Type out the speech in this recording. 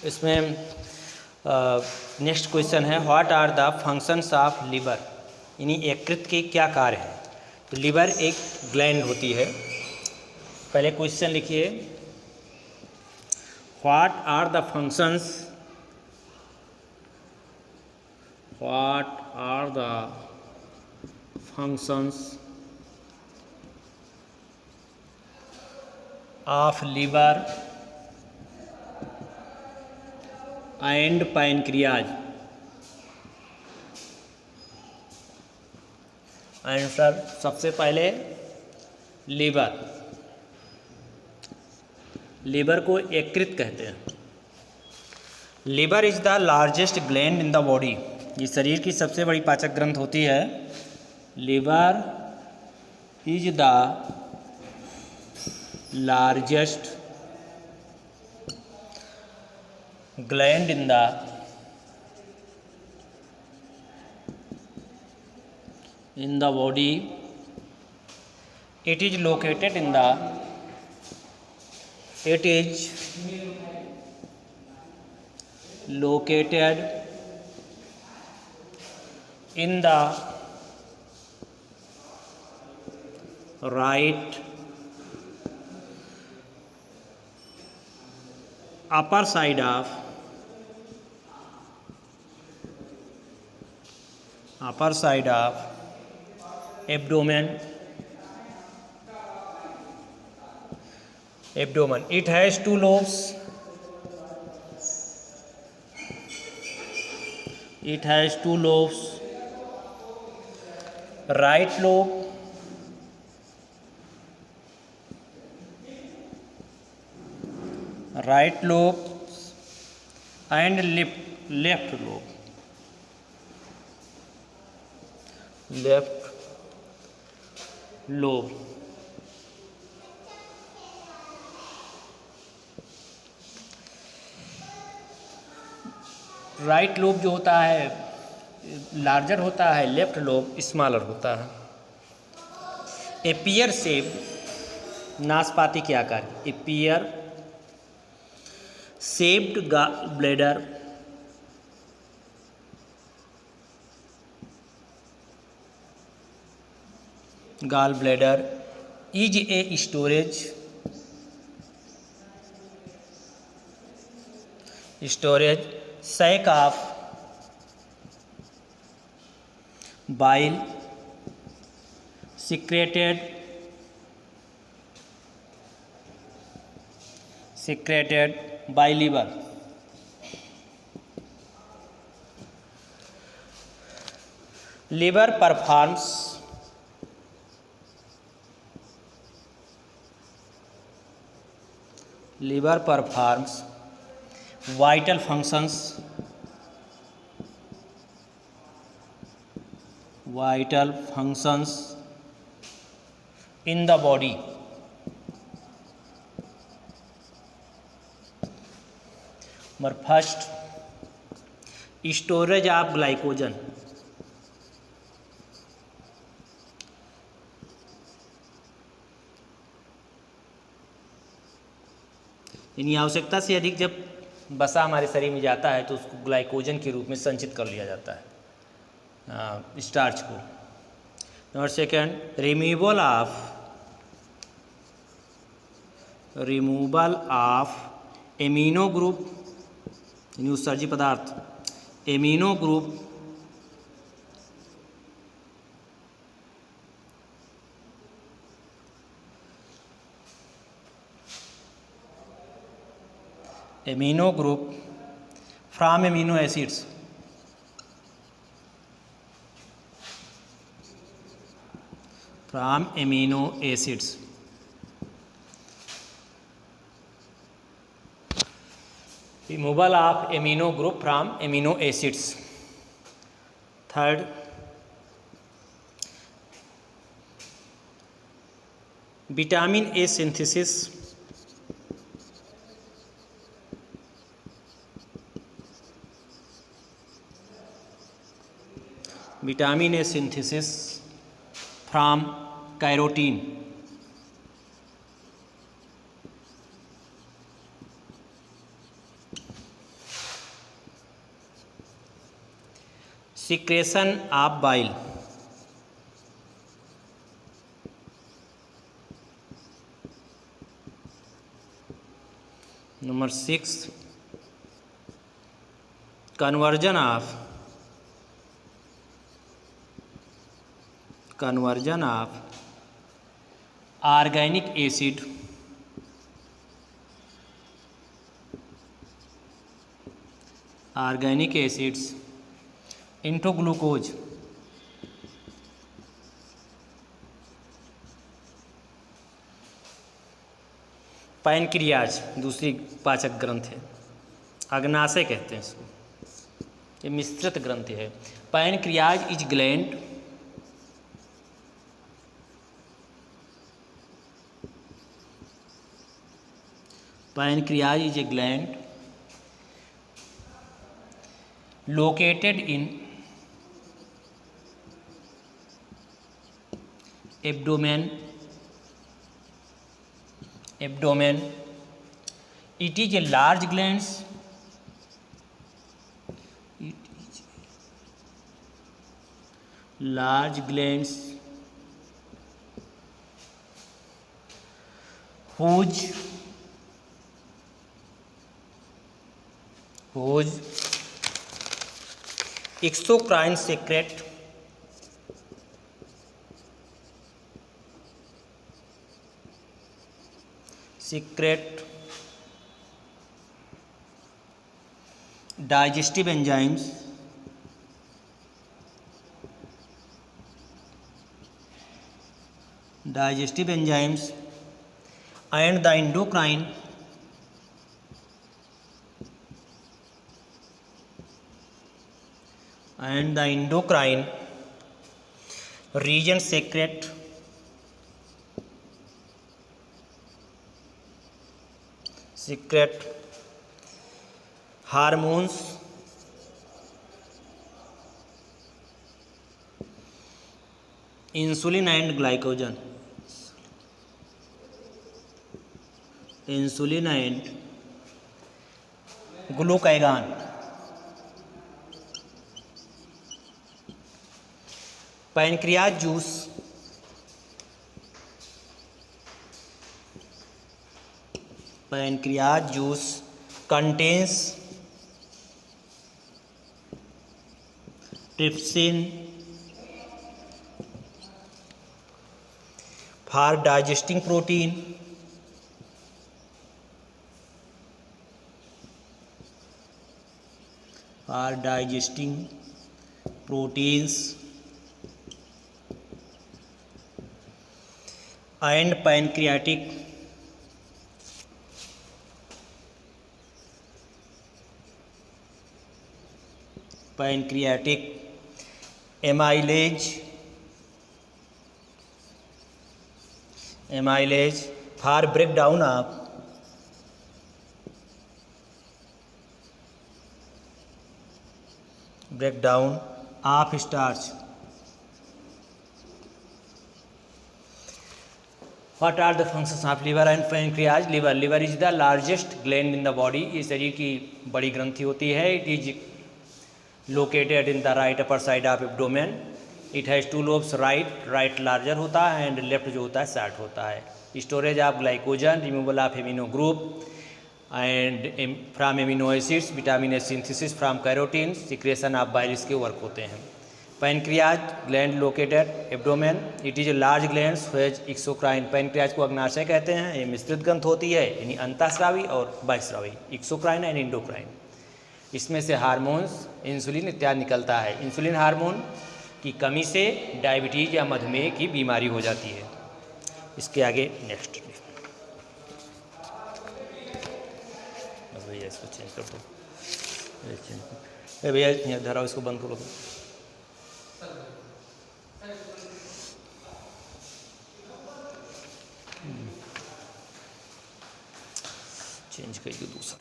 इसमें next question है, what are the functions of liver, यानी यकृत के क्या कार्य हैं। तो लीवर एक ग्लैंड होती है। पहले क्वेश्चन लिखिए, what are the functions, what are the functions of liver and pancreas. Answer, सबसे पहले लीवर को यकृत कहते हैं। Liver is the largest gland in the body, ये शरीर की सबसे बड़ी पाचक ग्रंथ होती है। Liver is the largest gland in the body. It is located in the right upper side of abdomen. It has two lobes. Right lobe and left lobe. Right lobe जो होता है लार्जर होता है, लेफ्ट लोब स्मॉलर होता है। Appear shape, नाशपाती के आकार, appear shaped bladder gall bladder is a storage sac of bile secreted by liver. Liver performs vital functions in the body. First, storage of glycogen, यानी आवश्यकता से अधिक जब वसा हमारे शरीर में जाता है तो उसको ग्लाइकोजन के रूप में संचित कर लिया जाता है, स्टार्च को। Number second, removal of amino group, यानी उत्सर्जी पदार्थ amino group from amino acids, removal of amino group from amino acids. Third, vitamin A synthesis, from carotene. Secretion of bile, number 6 conversion of organic acids into glucose. Pancreas दूसरी पाचक ग्रंथि है, अग्नाशय कहते हैं इसको, ये मिश्रित ग्रंथि है। Pancreas is gland Pancreas is a gland located in abdomen. It is a large gland. whose exocrine secrete digestive enzymes and the endocrine region secrete hormones insulin and glucagon. Pancreas juice contains trypsin for digesting proteins and pancreatic amylase for breakdown of starch. What are the functions of liver and pancreas? Liver is the largest gland in the body. ये शरीर की बड़ी ग्रंथि होती है. It is located in the right upper side of abdomen. It has two lobes, right larger होता है and left जो होता है short होता है. Storage of glycogen, removal of amino group and from amino acids, vitamin A synthesis from carotene, secretion of bile इसके work होते हैं. Pancreas gland located abdomen. It is a large gland which exocrine. Pancreas को अग्नाशय कहते हैं. ये मिश्रित ग्रंथ होती है, यानी अंतःस्रावी और बहिःस्रावी, एक्सोक्राइन एंड इंडोक्राइन. इसमें से हार्मोन्स इंसुलिन इत्यादि निकलता है. इंसुलिन हार्मोन की कमी से डायबिटीज या मधुमेह की बीमारी हो जाती है. इसके आगे नेक्स्ट भैया इसको चेंज कर दो. भैया धराओ, इसको बंद करो. चेंज करिए दूसरा.